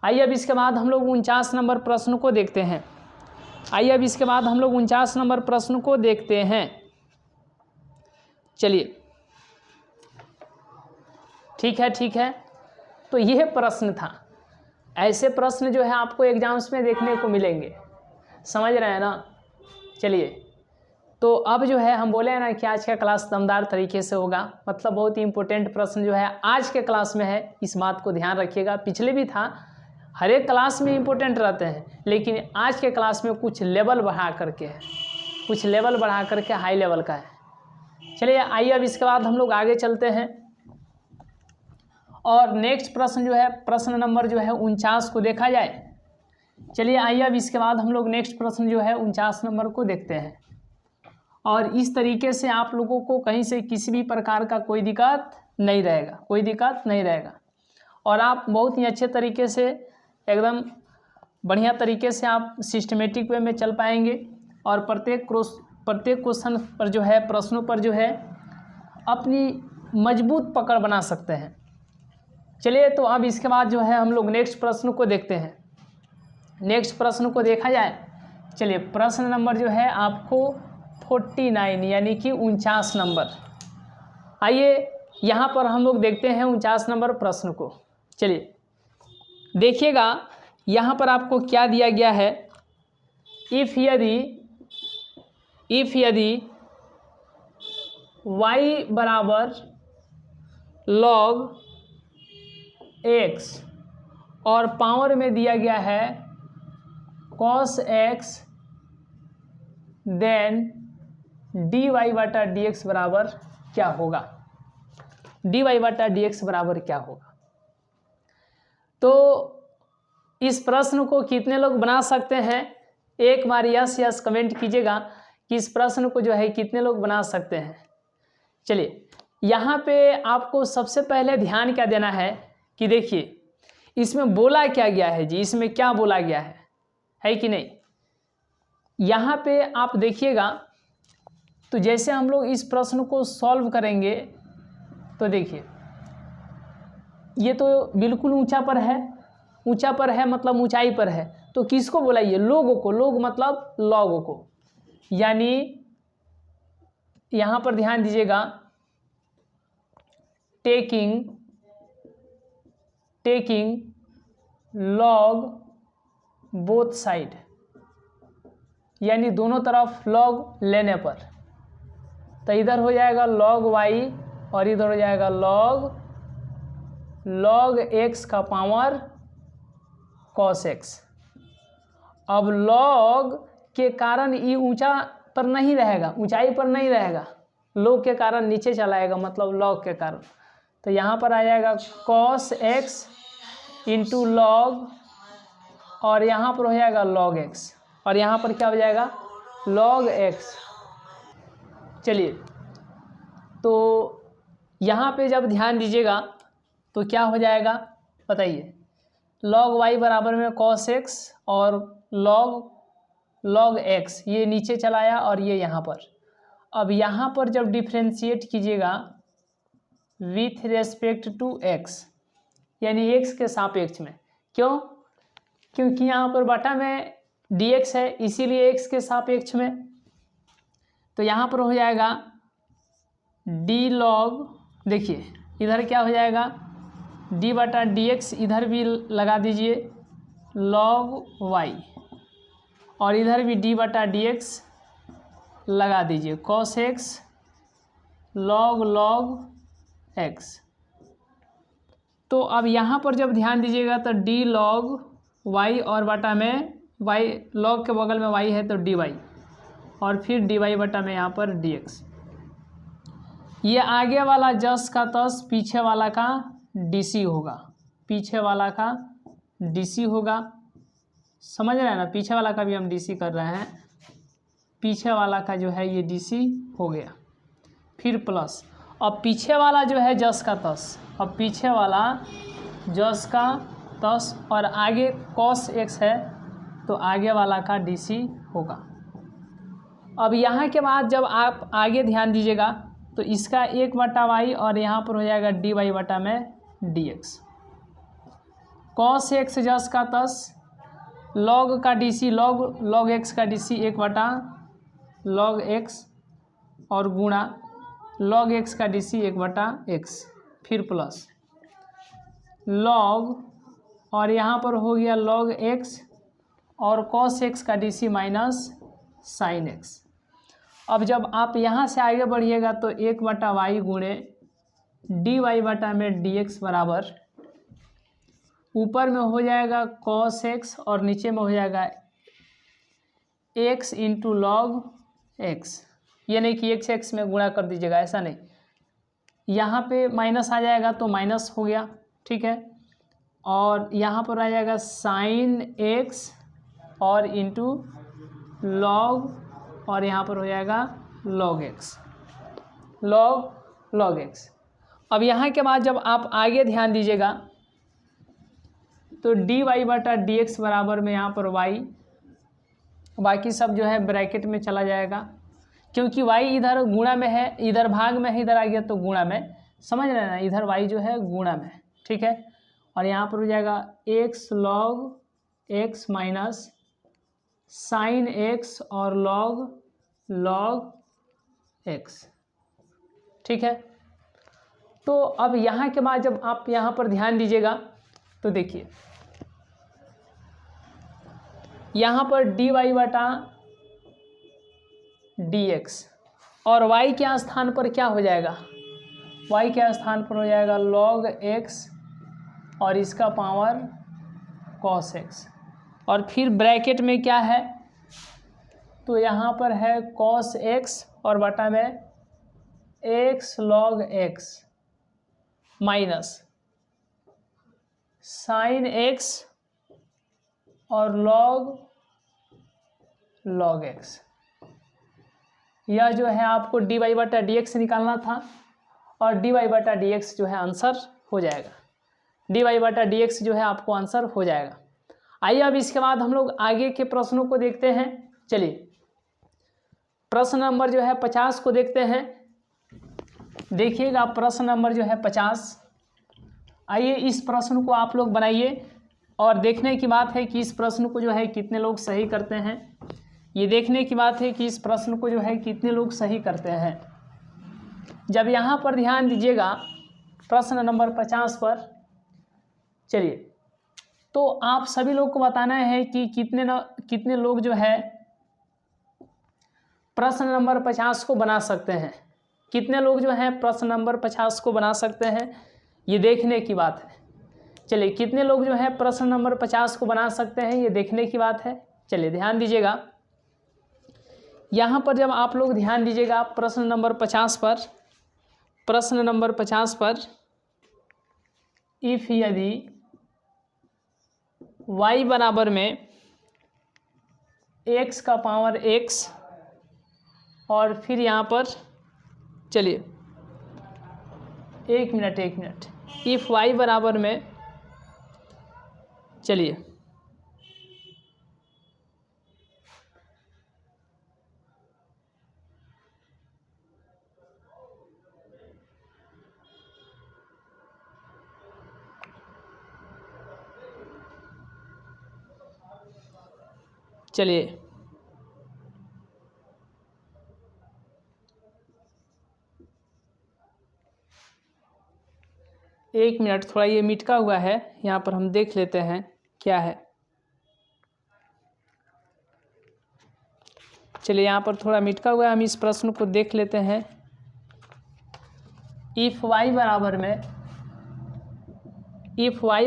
आइए अब इसके बाद हम लोग 49 नंबर प्रश्न को देखते हैं। चलिए ठीक है। तो यह प्रश्न था। ऐसे प्रश्न जो है आपको एग्जाम्स में देखने को मिलेंगे, समझ रहे हैं ना। चलिए, तो अब जो है हम बोले हैं ना कि आज का क्लास दमदार तरीके से होगा, मतलब बहुत ही इंपॉर्टेंट प्रश्न जो है आज के क्लास में है, इस बात को ध्यान रखिएगा। पिछले भी था, हर एक क्लास में इंपॉर्टेंट रहते हैं, लेकिन आज के क्लास में कुछ लेवल बढ़ा करके है, कुछ लेवल बढ़ा करके हाई लेवल का है। चलिए आइए अब इसके बाद हम लोग आगे चलते हैं और नेक्स्ट प्रश्न जो है प्रश्न नंबर जो है 49 को देखा जाए। चलिए आइए अब इसके बाद हम लोग नेक्स्ट प्रश्न जो है 49 नंबर को देखते हैं। और इस तरीके से आप लोगों को कहीं से किसी भी प्रकार का कोई दिक्कत नहीं रहेगा, कोई दिक्कत नहीं रहेगा, और आप बहुत ही अच्छे तरीके से एकदम बढ़िया तरीके से आप सिस्टमेटिक वे में चल पाएंगे और प्रत्येक क्वेश्चन पर जो है प्रश्नों पर जो है अपनी मजबूत पकड़ बना सकते हैं। चलिए तो अब इसके बाद जो है हम लोग नेक्स्ट प्रश्न को देखते हैं। नेक्स्ट प्रश्न को देखा जाए, चलिए प्रश्न नंबर जो है आपको 49 यानी कि 49 नंबर। आइए यहाँ पर हम लोग देखते हैं 49 नंबर प्रश्न को। चलिए देखिएगा यहाँ पर आपको क्या दिया गया है। इफ़ यदि y बराबर log x और पावर में दिया गया है cos x, देन dy बटा dx बराबर क्या होगा, dy बटा dx बराबर क्या होगा। तो इस प्रश्न को कितने लोग बना सकते हैं, एक बार यस कमेंट कीजिएगा कि इस प्रश्न को जो है कितने लोग बना सकते हैं। चलिए यहाँ पे आपको सबसे पहले ध्यान क्या देना है कि देखिए इसमें बोला क्या गया है जी, इसमें क्या बोला गया है कि नहीं। यहाँ पे आप देखिएगा तो जैसे हम लोग इस प्रश्न को सॉल्व करेंगे तो देखिए ये तो बिल्कुल ऊंचा पर है, ऊंचा पर है मतलब ऊंचाई पर है, तो किसको बोला ये, लोगों को, लोग मतलब लॉग को, यानी यहाँ पर ध्यान दीजिएगा टेकिंग लॉग बोथ साइड, यानी दोनों तरफ लॉग लेने पर, तो इधर हो जाएगा log y और इधर हो जाएगा log x का पावर cos x। अब log के कारण ये ऊंचा पर नहीं रहेगा, ऊंचाई पर नहीं रहेगा, log के कारण नीचे चला आएगा, मतलब log के कारण, तो यहाँ पर आ जाएगा cos x इंटू log और यहाँ पर हो जाएगा log x और यहाँ पर क्या हो जाएगा log x। चलिए तो यहाँ पे जब ध्यान दीजिएगा तो क्या हो जाएगा बताइए, log y बराबर में cos x और log x, ये नीचे चलाया और ये यहाँ पर। अब यहाँ पर जब डिफ्रेंशिएट कीजिएगा विथ रेस्पेक्ट टू x, यानी x के सापेक्ष में, क्यों, क्योंकि यहाँ पर बटा में dx है इसीलिए x के सापेक्ष में, तो यहाँ पर हो जाएगा d log, देखिए इधर क्या हो जाएगा d बटा dx, इधर भी लगा दीजिए log y और इधर भी d बटा dx लगा दीजिए cos x log x। तो अब यहाँ पर जब ध्यान दीजिएगा तो d log y और बटा में y, log के बगल में y है तो dy और फिर dy बटा में यहाँ पर dx। ये आगे वाला जस का तस पीछे वाला का dc होगा, पीछे वाला का dc होगा, समझ रहे हैं ना, पीछे वाला का भी हम dc कर रहे हैं, पीछे वाला का जो है ये dc हो गया, फिर प्लस, अब पीछे वाला जो है जस का तस, अब पीछे वाला जस का तस और आगे cos x है तो आगे वाला का dc होगा। अब यहाँ के बाद जब आप आगे ध्यान दीजिएगा तो इसका 1 बटा वाई और यहाँ पर हो जाएगा dy बटा में dx, cos x जस का तस, log का dc, log x का dc 1 बटा log x और गुणा log x का dc 1 बटा x, फिर प्लस log और यहाँ पर हो गया log x और cos x का dc माइनस साइन एक्स। अब जब आप यहाँ से आगे बढ़िएगा तो 1/y गुणे dy बटा में dx बराबर ऊपर में हो जाएगा cos x और नीचे में हो जाएगा x इंटू लॉग x। ये नहीं कि x में गुणा कर दीजिएगा, ऐसा नहीं, यहाँ पे माइनस आ जाएगा तो माइनस हो गया, ठीक है। और यहाँ पर आ जाएगा साइन x और इंटू लॉग, और यहाँ पर हो जाएगा लॉग x, लॉग x। अब यहाँ के बाद जब आप आगे ध्यान दीजिएगा तो dy बटा dx बराबर में यहाँ पर y, बाकी सब जो है ब्रैकेट में चला जाएगा, क्योंकि y इधर गुणा में है, इधर भाग में है, इधर आ गया तो गुणा में, समझ रहे हैं ना, इधर y जो है गुणा में, ठीक है। और यहाँ पर हो जाएगा x log x minus sine x और लॉग x, ठीक है। तो अब यहाँ के बाद जब आप यहाँ पर ध्यान दीजिएगा तो देखिए यहाँ पर dy बटा dx और y के स्थान पर क्या हो जाएगा, y के स्थान पर हो जाएगा log x और इसका पावर cos x, और फिर ब्रैकेट में क्या है तो यहाँ पर है cos x और बटा में x log x minus sine x और log x। यह जो है आपको dy बटा dx निकालना था और dy बटा dx जो है आंसर हो जाएगा, dy बटा dx जो है आपको आंसर हो जाएगा। आइए अब इसके बाद हम लोग आगे के प्रश्नों को देखते हैं। चलिए प्रश्न नंबर जो है 50 को देखते हैं। देखिएगा प्रश्न नंबर जो है 50। आइए इस प्रश्न को आप लोग बनाइए और देखने की बात है कि इस प्रश्न को जो है कितने लोग सही करते हैं। ये देखने की बात है कि इस प्रश्न को जो है कितने लोग सही करते हैं। जब यहाँ पर ध्यान दीजिएगा प्रश्न नंबर 50 पर, चलिए तो आप सभी लोग को बताना है कि कितने लोग जो है प्रश्न नंबर 50 को बना सकते हैं, कितने लोग जो हैं प्रश्न नंबर 50 को बना सकते हैं, ये देखने की बात है। चलिए कितने लोग जो हैं प्रश्न नंबर 50 को बना सकते हैं, ये देखने की बात है। चलिए ध्यान दीजिएगा, यहाँ पर जब आप लोग ध्यान दीजिएगा प्रश्न नंबर 50 पर, प्रश्न नंबर 50 पर इफ यदि y बराबर में x का पावर x और फिर यहाँ पर चलिए एक मिनट इफ y बराबर में, चलिए एक मिनट, थोड़ा ये मिटका हुआ है, यहाँ पर हम देख लेते हैं क्या है। चलिए यहाँ पर थोड़ा मिटका हुआ है, हम इस प्रश्न को देख लेते हैं। इफ y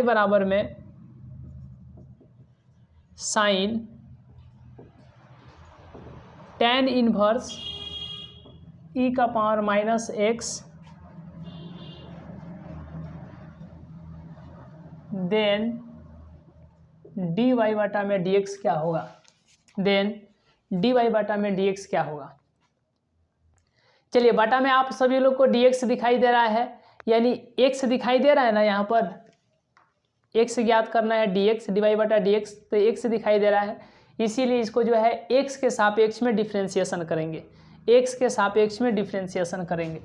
बराबर में साइन tan इनवर्स e का power minus x then dy बटा में dx क्या होगा, क्या होगा। चलिए बटा में आप सभी लोग को dx दिखाई दे रहा है, यानी x दिखाई दे रहा है ना, यहाँ पर x ज्ञात करना है, dx dy बटा dx, तो x दिखाई दे रहा है, इसीलिए इसको जो है x के सापेक्ष में डिफ्रेंशिएशन करेंगे, x के सापेक्ष में डिफ्रेंशिएशन करेंगे।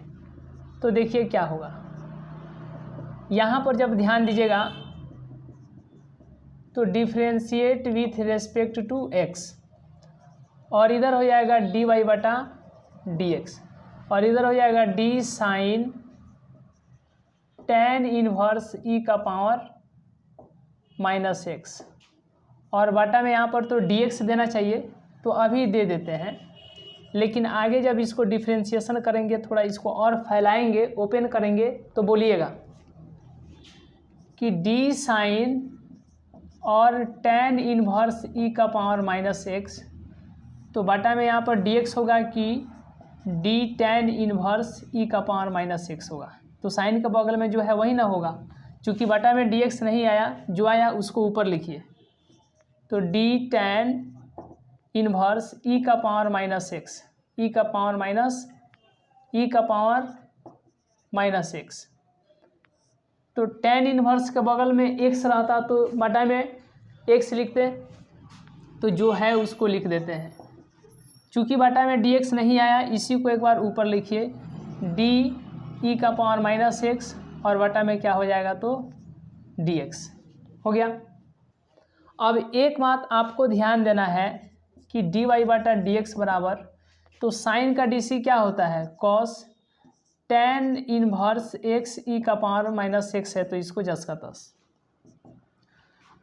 तो देखिए क्या होगा, यहाँ पर जब ध्यान दीजिएगा तो differentiate with respect to x, और इधर हो जाएगा dy बटा dx, और इधर हो जाएगा d sine tan inverse e का पावर माइनस x, और बटा में यहाँ पर तो dx देना चाहिए, तो अभी दे देते हैं, लेकिन आगे जब इसको डिफ्रेंशिएशन करेंगे, थोड़ा इसको और फैलाएंगे, ओपन करेंगे, तो बोलिएगा कि डी साइन और tan इन्वर्स e का पावर -x, तो बटा में यहाँ पर dx होगा कि d tan इन्वर्स e का पावर -x होगा। तो साइन के बगल में जो है वही ना होगा, चूँकि बटा में dx नहीं आया, जो आया उसको ऊपर लिखिए। तो d tan इन्वर्स e का पावर -x, e का पावर -x, तो tan इन्वर्स के बगल में x रहता तो बटा में x लिखते, तो जो है उसको लिख देते हैं। चूँकि बटा में dx नहीं आया, इसी को एक बार ऊपर लिखिए, d e का पावर -x और बटा में क्या हो जाएगा, तो dx हो गया। अब एक बात आपको ध्यान देना है कि dy बटा dx बराबर, तो साइन का dc क्या होता है, cos tan inverse x e का पावर -x है, तो इसको 10 का 10।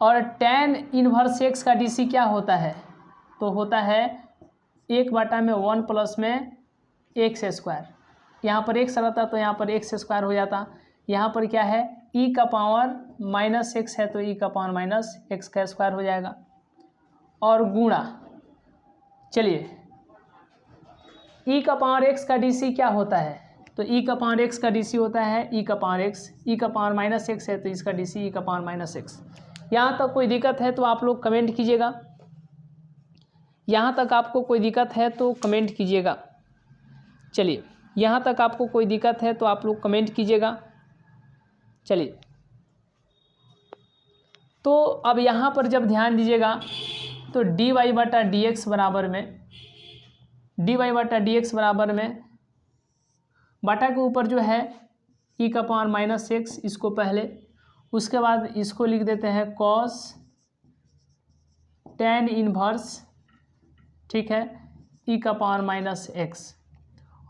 और tan इन्वर्स x का dc क्या होता है, तो होता है 1 बटा में 1 प्लस में x²। यहाँ पर x रहता तो यहाँ पर x² हो जाता, यहाँ पर क्या है e का पावर -x है, तो e का पावर -x² हो जाएगा। और गुणा, चलिए e का पावर x का dc क्या होता है, तो e का पावर x का dc होता है e का पावर x, e का पावर -x है, तो इसका dc e का पावर -x। यहाँ तक कोई दिक्कत है तो आप लोग कमेंट कीजिएगा, यहाँ तक आपको कोई दिक्कत है तो कमेंट कीजिएगा। चलिए, यहाँ तक आपको कोई दिक्कत है तो आप लोग कमेंट कीजिएगा। चलिए, तो अब यहाँ पर जब ध्यान दीजिएगा, तो dy बटा dx बराबर में बटा के ऊपर जो है e का पावर -x, इसको पहले, उसके बाद इसको लिख देते हैं cos tan इन्वर्स, ठीक है, e का पावर -x,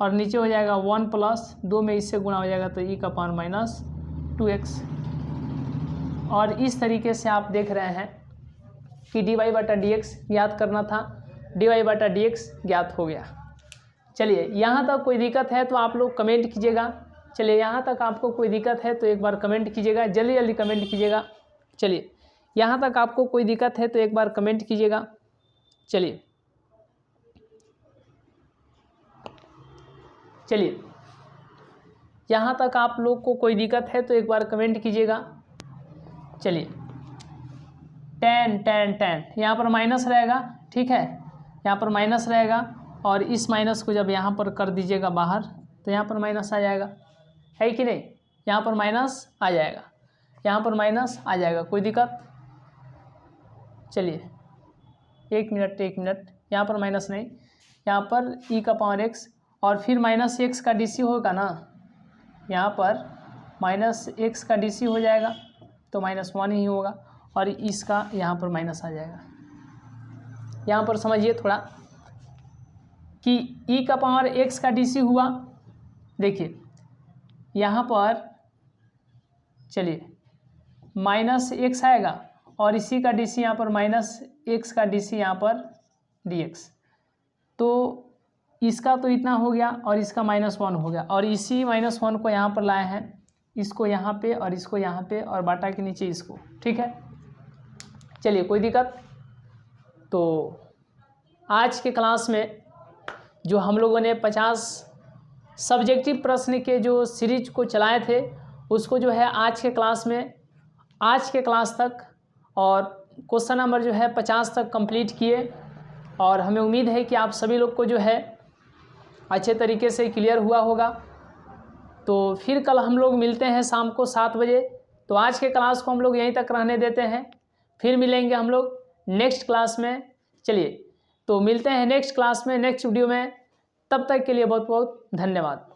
और नीचे हो जाएगा 1 प्लस 2 में इससे गुणा हो जाएगा, तो e का पावर -2x। और इस तरीके से आप देख रहे हैं कि dy बटा dx ज्ञात करना था, dy बटा dx ज्ञात हो गया। चलिए, यहाँ तक कोई दिक्कत है तो आप लोग कमेंट कीजिएगा। चलिए, यहाँ तक आपको कोई दिक्कत है तो एक बार कमेंट कीजिएगा, जल्दी जल्दी कमेंट कीजिएगा। चलिए, यहाँ तक आपको कोई दिक्कत है तो एक बार कमेंट कीजिएगा। चलिए, यहाँ तक आप लोग को कोई दिक्कत है तो एक बार कमेंट कीजिएगा। चलिए, tan यहाँ पर माइनस रहेगा, ठीक है, यहाँ पर माइनस रहेगा, और इस माइनस को जब यहाँ पर कर दीजिएगा बाहर, तो यहाँ पर माइनस आ जाएगा, है कि नहीं, यहाँ पर माइनस आ जाएगा, यहाँ पर माइनस आ जाएगा, कोई दिक्कत। चलिए, एक मिनट, यहाँ पर माइनस नहीं, यहाँ पर e का पावर x, और फिर -x का dc होगा ना, यहाँ पर -x का dc हो जाएगा, तो -1 ही होगा, और इसका यहाँ पर माइनस आ जाएगा। यहाँ पर समझिए थोड़ा कि e का पावर x का dc हुआ, देखिए यहाँ पर, चलिए -x आएगा, और इसी का dc यहाँ पर -x का dc यहाँ पर dx, तो इसका तो इतना हो गया और इसका -1 हो गया, और इसी -1 को यहाँ पर लाए हैं, इसको यहाँ पे और इसको यहाँ पे, और बाटा के नीचे इसको, ठीक है। चलिए, कोई दिक्कत। तो आज के क्लास में जो हम लोगों ने 50 सब्जेक्टिव प्रश्न के जो सीरीज को चलाए थे, उसको जो है आज के क्लास तक और क्वेश्चन नंबर जो है 50 तक कंप्लीट किए, और हमें उम्मीद है कि आप सभी लोग को जो है अच्छे तरीके से क्लियर हुआ होगा। तो फिर कल हम लोग मिलते हैं शाम को 7 बजे। तो आज के क्लास को हम लोग यहीं तक रहने देते हैं, फिर मिलेंगे हम लोग नेक्स्ट क्लास में। चलिए, तो मिलते हैं नेक्स्ट क्लास में, नेक्स्ट वीडियो में। तब तक के लिए बहुत बहुत धन्यवाद।